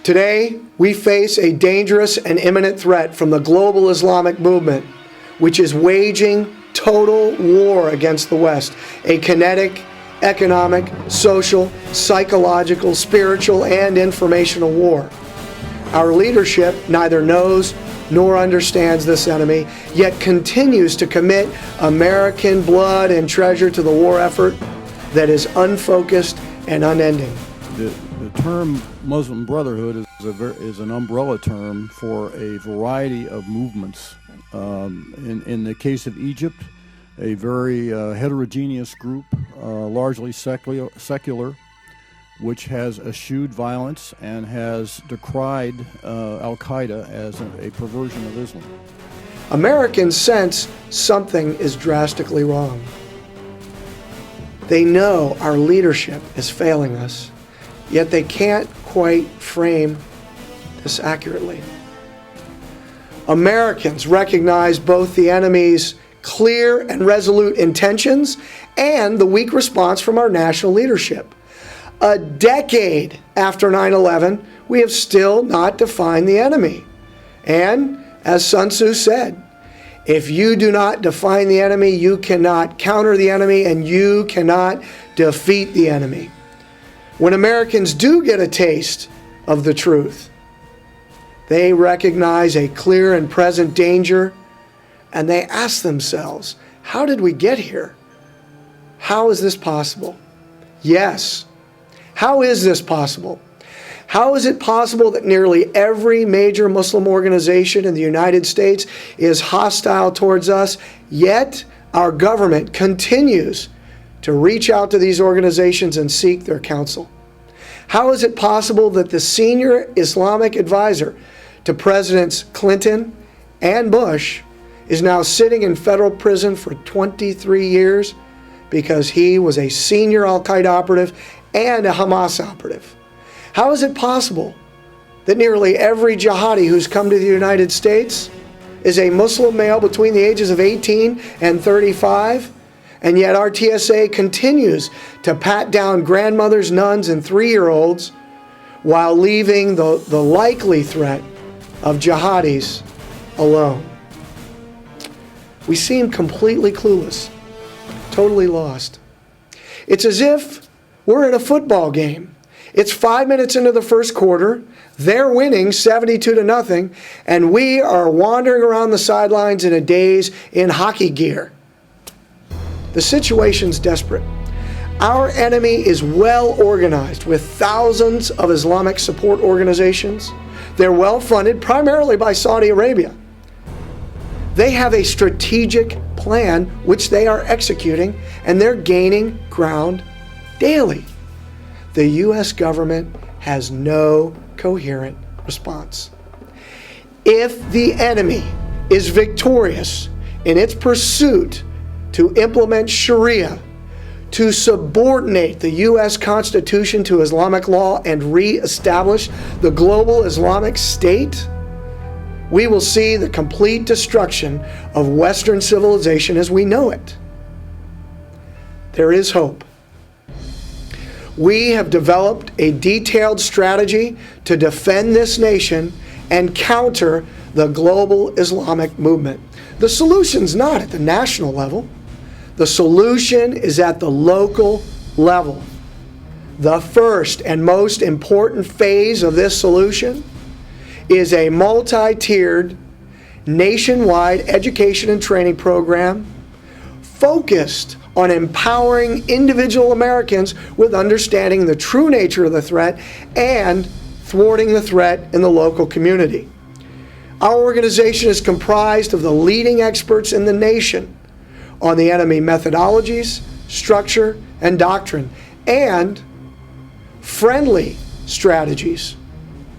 Today, we face a dangerous and imminent threat from the global Islamic movement, which is waging total war against the West, a kinetic, economic, social, psychological, spiritual, and informational war. Our leadership neither knows nor understands this enemy, yet continues to commit American blood and treasure to the war effort that is unfocused and unending. The term Muslim Brotherhood is an umbrella term for a variety of movements. In the case of Egypt, a very heterogeneous group, largely secular, which has eschewed violence and has decried Al-Qaeda as a perversion of Islam. Americans sense something is drastically wrong. They know our leadership is failing us, yet they can't quite frame this accurately. Americans recognize both the enemy's clear and resolute intentions and the weak response from our national leadership. A decade after 9/11, we have still not defined the enemy. And as Sun Tzu said, if you do not define the enemy, you cannot counter the enemy, and you cannot defeat the enemy. When Americans do get a taste of the truth, they recognize a clear and present danger, and they ask themselves, how did we get here? How is this possible? Yes. How is this possible? How is it possible that nearly every major Muslim organization in the United States is hostile towards us, yet our government continues to reach out to these organizations and seek their counsel? How is it possible that the senior Islamic advisor to Presidents Clinton and Bush is now sitting in federal prison for 23 years because he was a senior Al-Qaeda operative and a Hamas operative? How is it possible that nearly every jihadi who's come to the United States is a Muslim male between the ages of 18 and 35, and yet our TSA continues to pat down grandmothers, nuns, and 3-year-olds while leaving the likely threat of jihadis alone? We seem completely clueless, totally lost. It's as if we're in a football game. It's 5 minutes into the first quarter, they're winning 72-0, and we are wandering around the sidelines in a daze in hockey gear. The situation's desperate. Our enemy is well organized with thousands of Islamic support organizations. They're well funded primarily by Saudi Arabia. They have a strategic plan which they are executing, and they're gaining ground daily. The U.S. government has no coherent response. If the enemy is victorious in its pursuit to implement Sharia, to subordinate the U.S. Constitution to Islamic law and re-establish the global Islamic State, we will see the complete destruction of Western civilization as we know it. There is hope. We have developed a detailed strategy to defend this nation and counter the global Islamic movement. The solution's not at the national level. The solution is at the local level. The first and most important phase of this solution is a multi-tiered, nationwide education and training program focused on empowering individual Americans with understanding the true nature of the threat and thwarting the threat in the local community. Our organization is comprised of the leading experts in the nation on the enemy methodologies, structure, and doctrine, and friendly strategies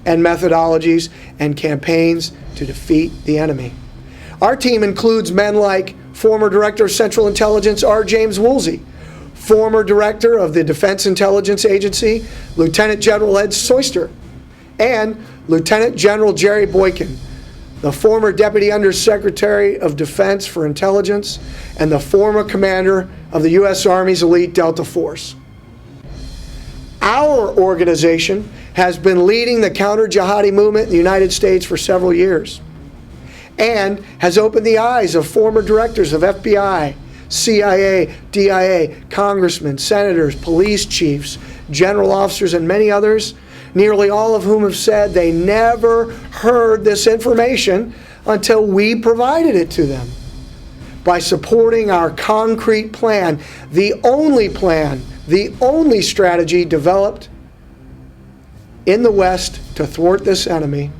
and methodologies and campaigns to defeat the enemy. Our team includes men like former Director of Central Intelligence R. James Woolsey, former Director of the Defense Intelligence Agency, Lieutenant General Ed Soyster, and Lieutenant General Jerry Boykin, the former Deputy Undersecretary of Defense for Intelligence and the former commander of the U.S. Army's elite Delta Force. Our organization has been leading the counter-jihadi movement in the United States for several years and has opened the eyes of former directors of FBI, CIA, DIA, congressmen, senators, police chiefs, general officers, and many others, nearly all of whom have said they never heard this information until we provided it to them. By supporting our concrete plan, the only strategy developed in the West to thwart this enemy,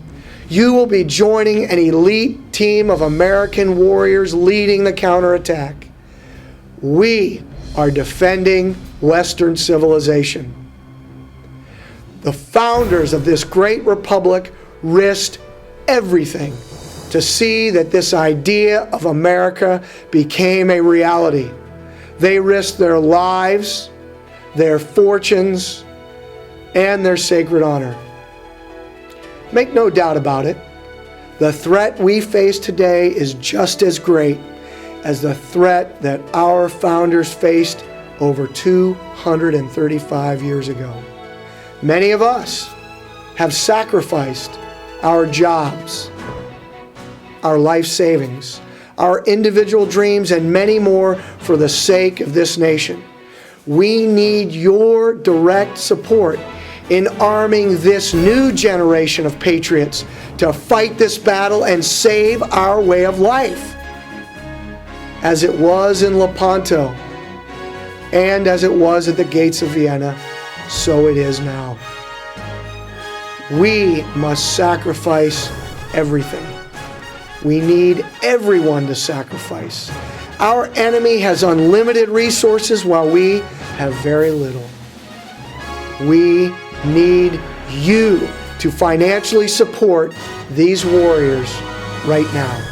you will be joining an elite team of American warriors leading the counterattack. We are defending Western civilization. The founders of this great republic risked everything to see that this idea of America became a reality. They risked their lives, their fortunes, and their sacred honor. Make no doubt about it, the threat we face today is just as great as the threat that our founders faced over 235 years ago. Many of us have sacrificed our jobs, our life savings, our individual dreams, and many more for the sake of this nation. We need your direct support in arming this new generation of patriots to fight this battle and save our way of life. As it was in Lepanto and as it was at the gates of Vienna, so it is now. We must sacrifice everything. We need everyone to sacrifice. Our enemy has unlimited resources while we have very little. We need you to financially support these warriors right now.